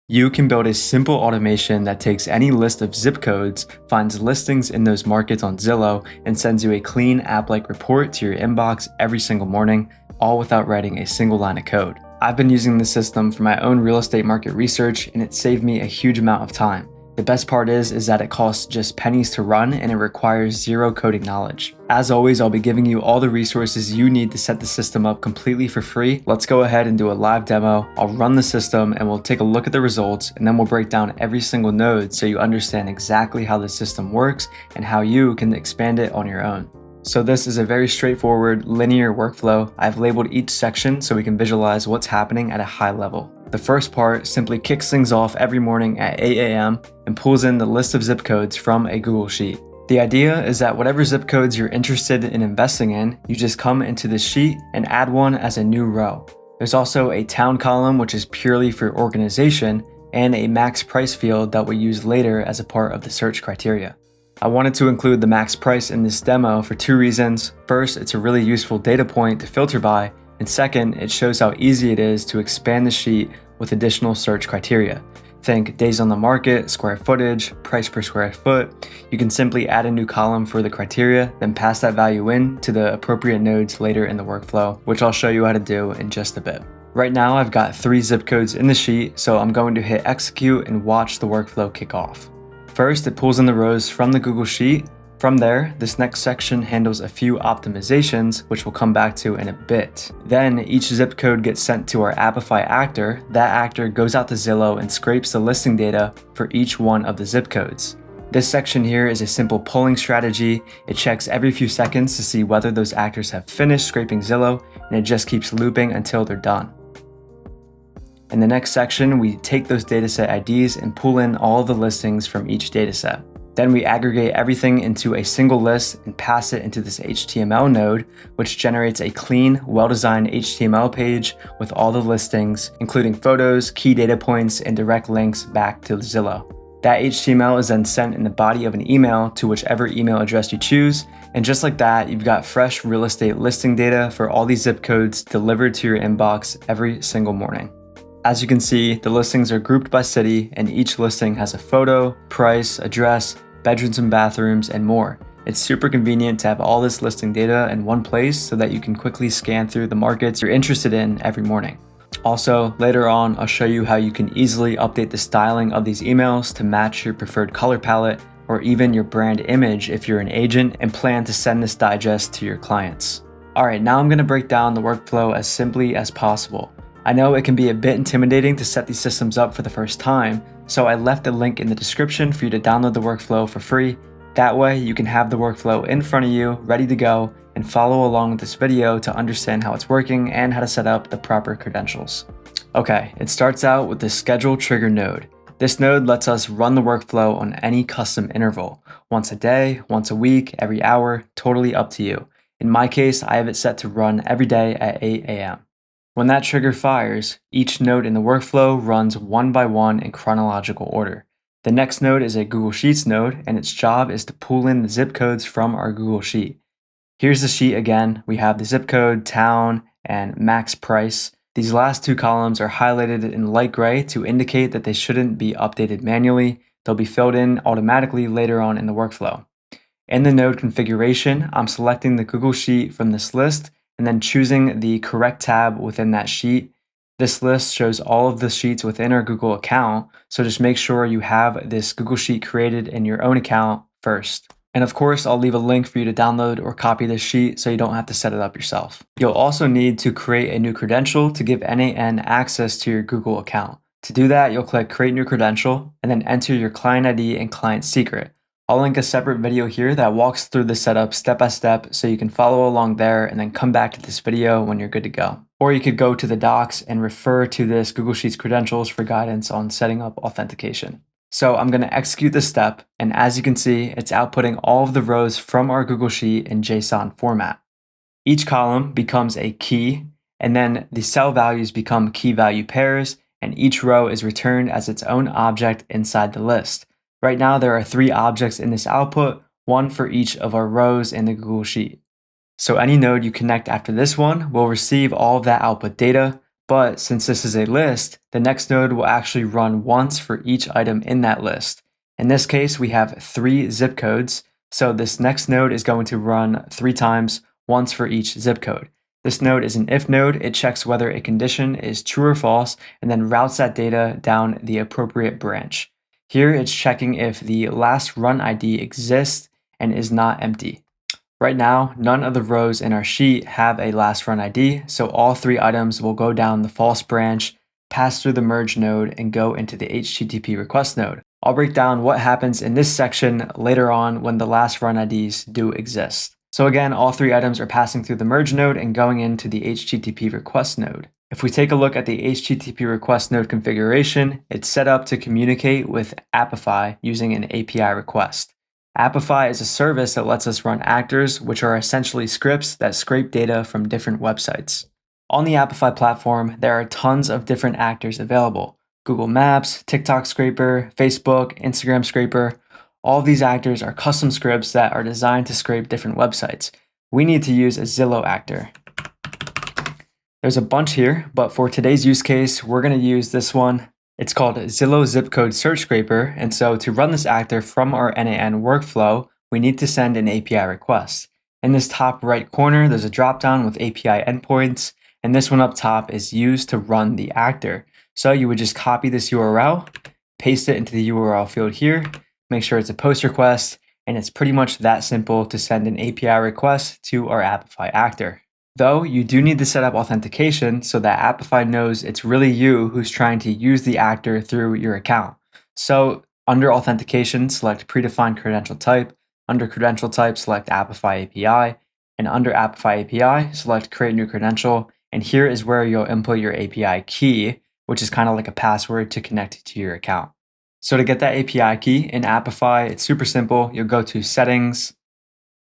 You can build a simple automation that takes any list of zip codes, finds listings in those markets on Zillow, and sends you a clean app-like report to your inbox every single morning, all without writing a single line of code. I've been using this system for my own real estate market research, and it saved me a huge amount of time. The best part is that it costs just pennies to run and it requires zero coding knowledge. As always, I'll be giving you all the resources you need to set the system up completely for free. Let's go ahead and do a live demo. I'll run the system and we'll take a look at the results, and then we'll break down every single node so you understand exactly how the system works and how you can expand it on your own. So this is a very straightforward linear workflow. I've labeled each section so we can visualize what's happening at a high level. The first part simply kicks things off every morning at 8 a.m. and pulls in the list of zip codes from a Google Sheet. The idea is that whatever zip codes you're interested in investing in, you just come into this sheet and add one as a new row. There's also a town column, which is purely for organization, and a max price field that we'll use later as a part of the search criteria. I wanted to include the max price in this demo for two reasons. First, it's a really useful data point to filter by, and second, it shows how easy it is to expand the sheet with additional search criteria. Think days on the market, square footage, price per square foot. You can simply add a new column for the criteria, then pass that value in to the appropriate nodes later in the workflow, which I'll show you how to do in just a bit. Right now, I've got 3 zip codes in the sheet, so I'm going to hit execute and watch the workflow kick off. First, it pulls in the rows from the Google Sheet. From there, this next section handles a few optimizations, which we'll come back to in a bit. Then each zip code gets sent to our Apify actor. That actor goes out to Zillow and scrapes the listing data for each one of the zip codes. This section here is a simple polling strategy. It checks every few seconds to see whether those actors have finished scraping Zillow, and it just keeps looping until they're done. In the next section, we take those dataset IDs and pull in all of the listings from each dataset. Then we aggregate everything into a single list and pass it into this HTML node, which generates a clean, well-designed HTML page with all the listings, including photos, key data points, and direct links back to Zillow. That HTML is then sent in the body of an email to whichever email address you choose, and just like that, you've got fresh real estate listing data for all these zip codes delivered to your inbox every single morning. As you can see, the listings are grouped by city, and each listing has a photo, price, address, bedrooms and bathrooms, and more. It's super convenient to have all this listing data in one place so that you can quickly scan through the markets you're interested in every morning. Also, later on, I'll show you how you can easily update the styling of these emails to match your preferred color palette or even your brand image if you're an agent and plan to send this digest to your clients. Alright, now I'm going to break down the workflow as simply as possible. I know it can be a bit intimidating to set these systems up for the first time, so I left a link in the description for you to download the workflow for free. That way you can have the workflow in front of you, ready to go, and follow along with this video to understand how it's working and how to set up the proper credentials. Okay, it starts out with the schedule trigger node. This node lets us run the workflow on any custom interval. Once a day, once a week, every hour, totally up to you. In my case, I have it set to run every day at 8 a.m. When that trigger fires, each node in the workflow runs one by one in chronological order. The next node is a Google Sheets node, and its job is to pull in the zip codes from our Google Sheet. Here's the sheet again. We have the zip code, town, and max price. These last 2 columns are highlighted in light gray to indicate that they shouldn't be updated manually. They'll be filled in automatically later on in the workflow. In the node configuration, I'm selecting the Google Sheet from this list and then choosing the correct tab within that sheet. This list shows all of the sheets within our Google account, so just make sure you have this Google Sheet created in your own account first. And of course, I'll leave a link for you to download or copy this sheet so you don't have to set it up yourself. You'll also need to create a new credential to give n8n access to your Google account. To do that, you'll click Create New Credential and then enter your client ID and client secret. I'll link a separate video here that walks through the setup step by step so you can follow along there and then come back to this video when you're good to go. Or you could go to the docs and refer to this Google Sheets credentials for guidance on setting up authentication. So I'm going to execute this step, and as you can see, it's outputting all of the rows from our Google Sheet in JSON format. Each column becomes a key, and then the cell values become key value pairs, and each row is returned as its own object inside the list. Right now, there are 3 objects in this output, 1 for each of our rows in the Google Sheet. So any node you connect after this one will receive all of that output data, But since this is a list, the next node will actually run once for each item in that list. In this case, we have 3 zip codes, so this next node is going to run 3 times, once for each zip code. This node is an if node. It checks whether a condition is true or false, and then routes that data down the appropriate branch. Here, it's checking if the last run ID exists and is not empty. Right now, none of the rows in our sheet have a last run ID, so all 3 items will go down the false branch, pass through the merge node, and go into the HTTP request node. I'll break down what happens in this section later on when the last run IDs do exist. So again, all 3 items are passing through the merge node and going into the HTTP request node. If we take a look at the HTTP request node configuration, it's set up to communicate with Apify using an API request. Apify is a service that lets us run actors, which are essentially scripts that scrape data from different websites. On the Apify platform, there are tons of different actors available. Google Maps, TikTok scraper, Facebook, Instagram scraper. All of these actors are custom scripts that are designed to scrape different websites. We need to use a Zillow actor. There's a bunch here, but for today's use case, we're going to use this one. It's called Zillow Zip Code Search Scraper, and so to run this actor from our n8n workflow, we need to send an API request. In this top right corner, there's a dropdown with API endpoints, and this one up top is used to run the actor. So you would just copy this URL, paste it into the URL field here, make sure it's a post request, and it's pretty much that simple to send an API request to our Apify actor. Though you do need to set up authentication so that Apify knows it's really you who's trying to use the actor through your account. So under authentication, select predefined credential type. Under credential type, select Apify API. And under Apify API, select create new credential. And here is where you'll input your API key, which is kind of like a password to connect to your account. So to get that API key in Apify, it's super simple. You'll go to settings,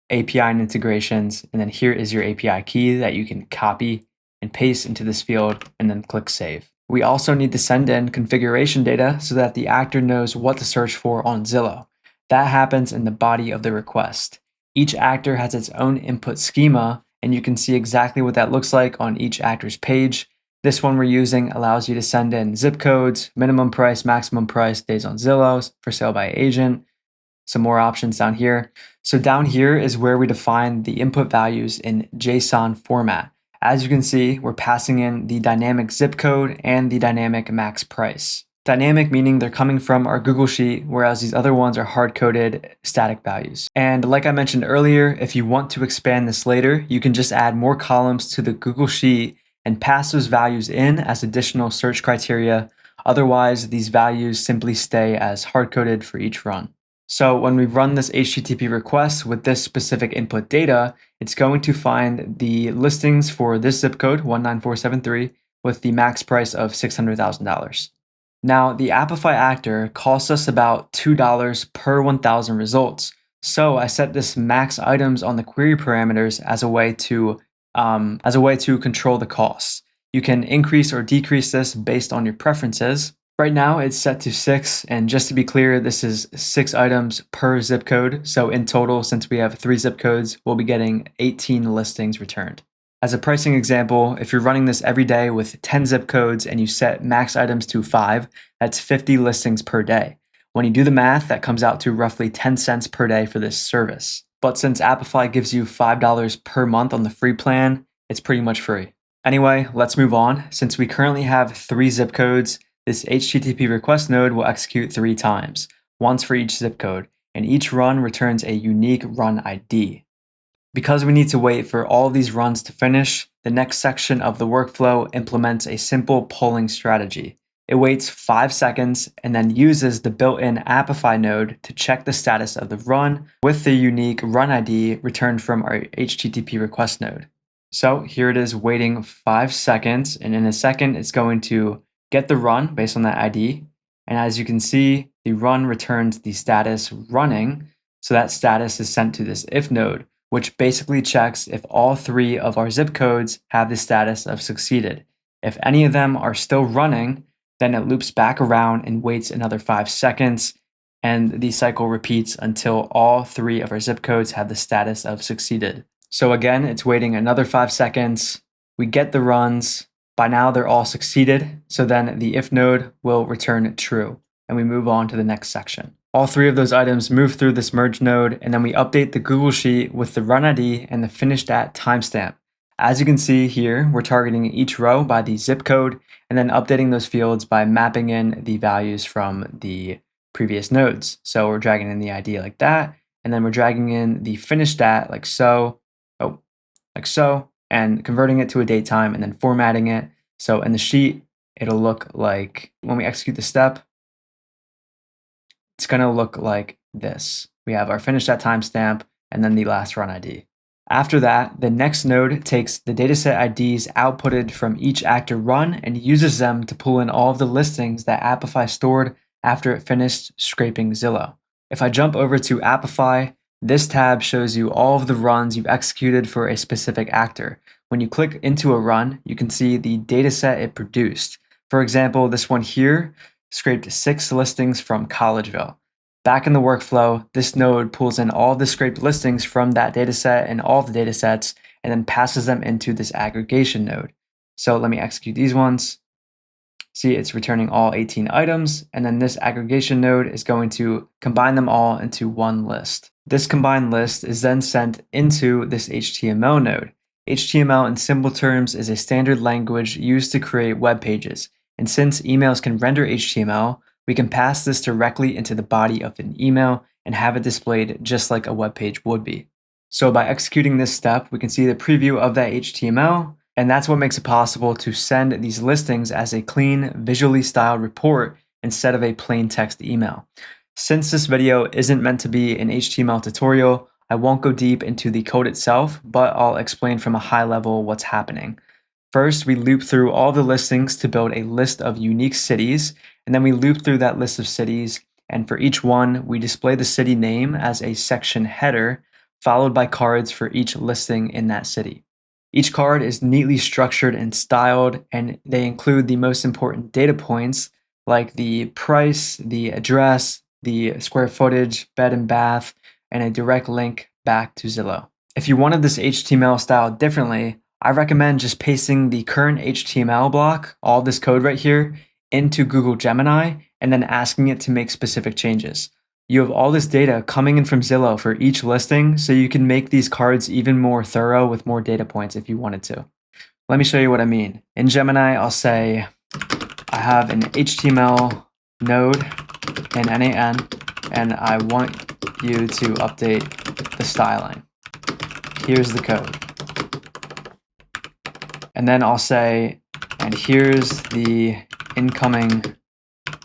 API and integrations, and then here is your API key that you can copy and paste into this field and then click save. We also need to send in configuration data so that the actor knows what to search for on Zillow. That happens in the body of the request. Each actor has its own input schema, and you can see exactly what that looks like on each actor's page. This one we're using allows you to send in zip codes, minimum price, maximum price, days on Zillow, for sale by agent, some more options down here. So down here is where we define the input values in JSON format. As you can see, we're passing in the dynamic zip code and the dynamic max price. Dynamic meaning they're coming from our Google Sheet, whereas these other ones are hard-coded static values. And like I mentioned earlier, if you want to expand this later, you can just add more columns to the Google Sheet and pass those values in as additional search criteria. Otherwise, these values simply stay as hard-coded for each run. So when we run this HTTP request with this specific input data, it's going to find the listings for this zip code, 19473, with the max price of $600,000. Now, the Apify actor costs us about $2 per 1,000 results. So I set this max items on the query parameters as a way to control the costs. You can increase or decrease this based on your preferences. Right now it's set to 6, and just to be clear, this is 6 items per zip code. So in total, since we have 3 zip codes, we'll be getting 18 listings returned. As a pricing example, if you're running this every day with 10 zip codes and you set max items to 5, that's 50 listings per day. When you do the math, that comes out to roughly 10 cents per day for this service. But since Apify gives you $5 per month on the free plan, it's pretty much free. Anyway, let's move on. Since we currently have 3 zip codes, this HTTP request node will execute 3 times, once for each zip code, and each run returns a unique run ID. Because we need to wait for all these runs to finish, the next section of the workflow implements a simple polling strategy. It waits 5 seconds and then uses the built-in Apify node to check the status of the run with the unique run ID returned from our HTTP request node. So here it is waiting 5 seconds, and in a second it's going to get the run based on that ID. And as you can see, the run returns the status running. So that status is sent to this if node, which basically checks if all 3 of our zip codes have the status of succeeded. If any of them are still running, then it loops back around and waits another 5 seconds. And the cycle repeats until all 3 of our zip codes have the status of succeeded. So again, it's waiting another 5 seconds. We get the runs. By now, they're all succeeded, so then the if node will return true, and we move on to the next section. All three of those items move through this merge node, and then we update the Google Sheet with the run ID and the finished at timestamp. As you can see here, we're targeting each row by the zip code, and then updating those fields by mapping in the values from the previous nodes. So we're dragging in the ID like that, and then we're dragging in the finished at like so, and converting it to a date time and then formatting it. So in the sheet, it'll look like when we execute the step, it's going to look like this. We have our finished at timestamp and then the last run ID. After that, the next node takes the dataset IDs outputted from each actor run and uses them to pull in all of the listings that Apify stored after it finished scraping Zillow. If I jump over to Apify, this tab shows you all of the runs you've executed for a specific actor. When you click into a run, you can see the dataset it produced. For example, this one here scraped 6 listings from Collegeville. Back in the workflow, this node pulls in all the scraped listings from that dataset and all the datasets, and then passes them into this aggregation node. So let me execute these ones. See, it's returning all 18 items, and then this aggregation node is going to combine them all into one list. This combined list is then sent into this HTML node. HTML in simple terms is a standard language used to create web pages. And since emails can render HTML, we can pass this directly into the body of an email and have it displayed just like a web page would be. So by executing this step, we can see the preview of that HTML, and that's what makes it possible to send these listings as a clean, visually styled report instead of a plain text email. Since this video isn't meant to be an HTML tutorial, I won't go deep into the code itself, but I'll explain from a high level what's happening. First, we loop through all the listings to build a list of unique cities, and then we loop through that list of cities, and for each one, we display the city name as a section header, followed by cards for each listing in that city. Each card is neatly structured and styled, and they include the most important data points like the price, the address, the square footage, bed and bath, and a direct link back to Zillow. If you wanted this HTML styled differently, I recommend just pasting the current HTML block, all this code right here, into Google Gemini and then asking it to make specific changes. You have all this data coming in from Zillow for each listing, so you can make these cards even more thorough with more data points if you wanted to. Let me show you what I mean. In Gemini, I'll say, I have an HTML node in n8n, and I want you to update the styling. Here's the code. And then I'll say, and here's the incoming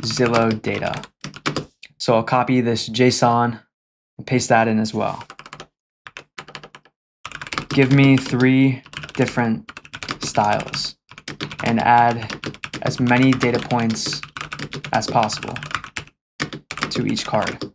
Zillow data. So I'll copy this JSON and paste that in as well. Give me 3 different styles and add as many data points as possible to each card.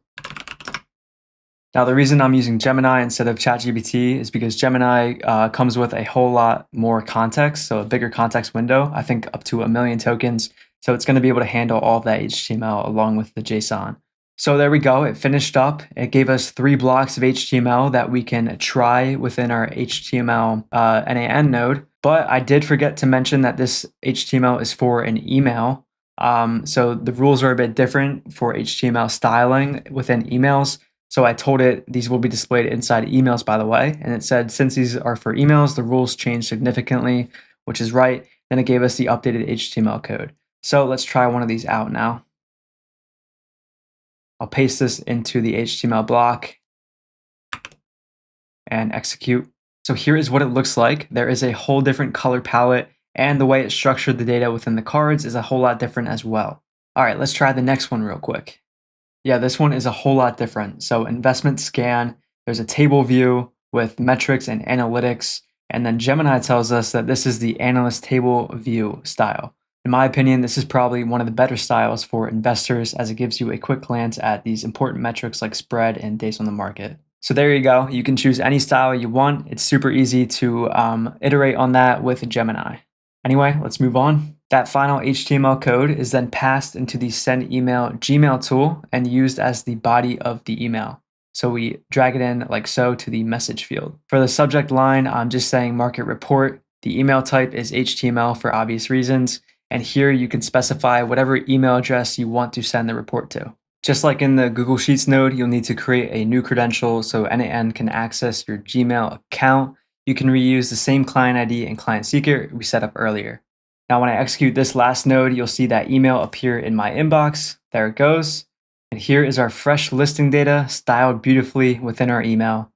Now, the reason I'm using Gemini instead of ChatGPT is because Gemini comes with a whole lot more context, so a bigger context window, I think up to 1 million tokens. So it's going to be able to handle all of that HTML along with the JSON. So there we go, it finished up. It gave us 3 blocks of HTML that we can try within our HTML n8n node. But I did forget to mention that this HTML is for an email. So the rules are a bit different for HTML styling within emails. So I told it these will be displayed inside emails, by the way. And it said, since these are for emails, the rules changed significantly, which is right. Then it gave us the updated HTML code. So let's try one of these out now. I'll paste this into the HTML block and execute. So here is what it looks like. There is a whole different color palette, and the way it structured the data within the cards is a whole lot different as well. All right, let's try the next one real quick. Yeah, this one is a whole lot different. So investment scan, there's a table view with metrics and analytics, and then Gemini tells us that this is the analyst table view style. In my opinion, this is probably one of the better styles for investors as it gives you a quick glance at these important metrics like spread and days on the market. So there you go. You can choose any style you want. It's super easy to iterate on that with Gemini. Anyway, let's move on. That final HTML code is then passed into the send email Gmail tool and used as the body of the email. So we drag it in like so to the message field. For the subject line, I'm just saying market report. The email type is HTML for obvious reasons. And here you can specify whatever email address you want to send the report to. Just like in the Google Sheets node, you'll need to create a new credential so n8n can access your Gmail account. You can reuse the same client ID and client secret we set up earlier. Now, when I execute this last node, you'll see that email appear in my inbox. There it goes. And here is our fresh listing data styled beautifully within our email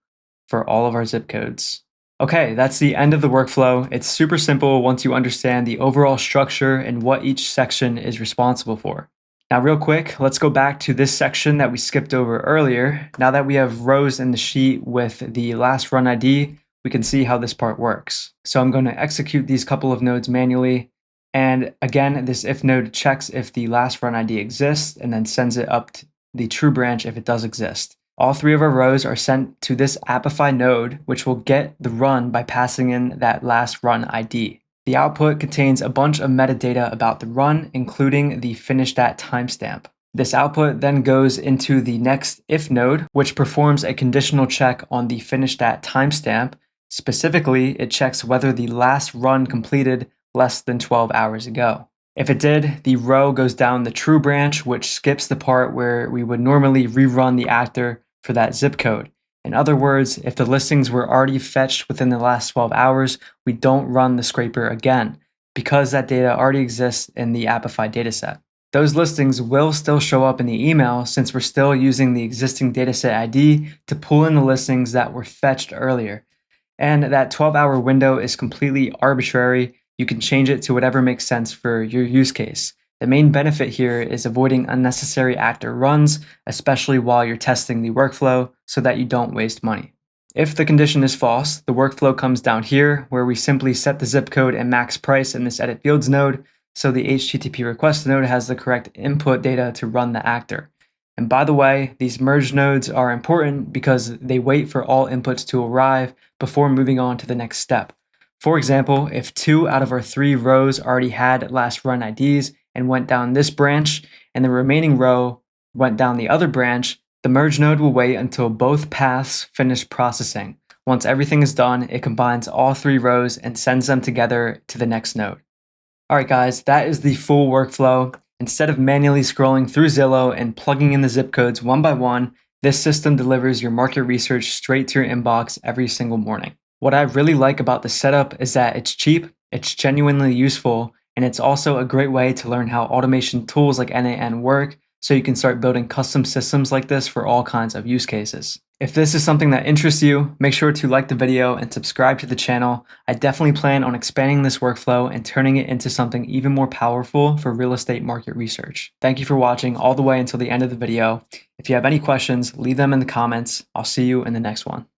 for all of our zip codes. Okay, that's the end of the workflow. It's super simple once you understand the overall structure and what each section is responsible for. Now, real quick, let's go back to this section that we skipped over earlier. Now that we have rows in the sheet with the last run ID, we can see how this part works. So I'm going to execute these couple of nodes manually. And again, this if node checks if the last run ID exists and then sends it up to the true branch if it does exist. All three of our rows are sent to this Apify node, which will get the run by passing in that last run ID. The output contains a bunch of metadata about the run, including the finished at timestamp. This output then goes into the next if node, which performs a conditional check on the finished at timestamp. Specifically, it checks whether the last run completed less than 12 hours ago. If it did, the row goes down the true branch, which skips the part where we would normally rerun the actor for that zip code. In other words, if the listings were already fetched within the last 12 hours, we don't run the scraper again, because that data already exists in the Apify dataset. Those listings will still show up in the email since we're still using the existing dataset ID to pull in the listings that were fetched earlier. And that 12-hour window is completely arbitrary. You can change it to whatever makes sense for your use case. The main benefit here is avoiding unnecessary actor runs, especially while you're testing the workflow, so that you don't waste money. If the condition is false, the workflow comes down here, where we simply set the zip code and max price in this edit fields node, so the HTTP request node has the correct input data to run the actor. And by the way, these merge nodes are important because they wait for all inputs to arrive before moving on to the next step. For example, if 2 out of our 3 rows already had last run IDs and went down this branch, and the remaining row went down the other branch, the merge node will wait until both paths finish processing. Once everything is done, it combines all 3 rows and sends them together to the next node. Alright guys, that is the full workflow. Instead of manually scrolling through Zillow and plugging in the zip codes one by one, this system delivers your market research straight to your inbox every single morning. What I really like about the setup is that it's cheap, it's genuinely useful, and it's also a great way to learn how automation tools like n8n work, so you can start building custom systems like this for all kinds of use cases. If this is something that interests you, make sure to like the video and subscribe to the channel. I definitely plan on expanding this workflow and turning it into something even more powerful for real estate market research. Thank you for watching all the way until the end of the video. If you have any questions, leave them in the comments. I'll see you in the next one.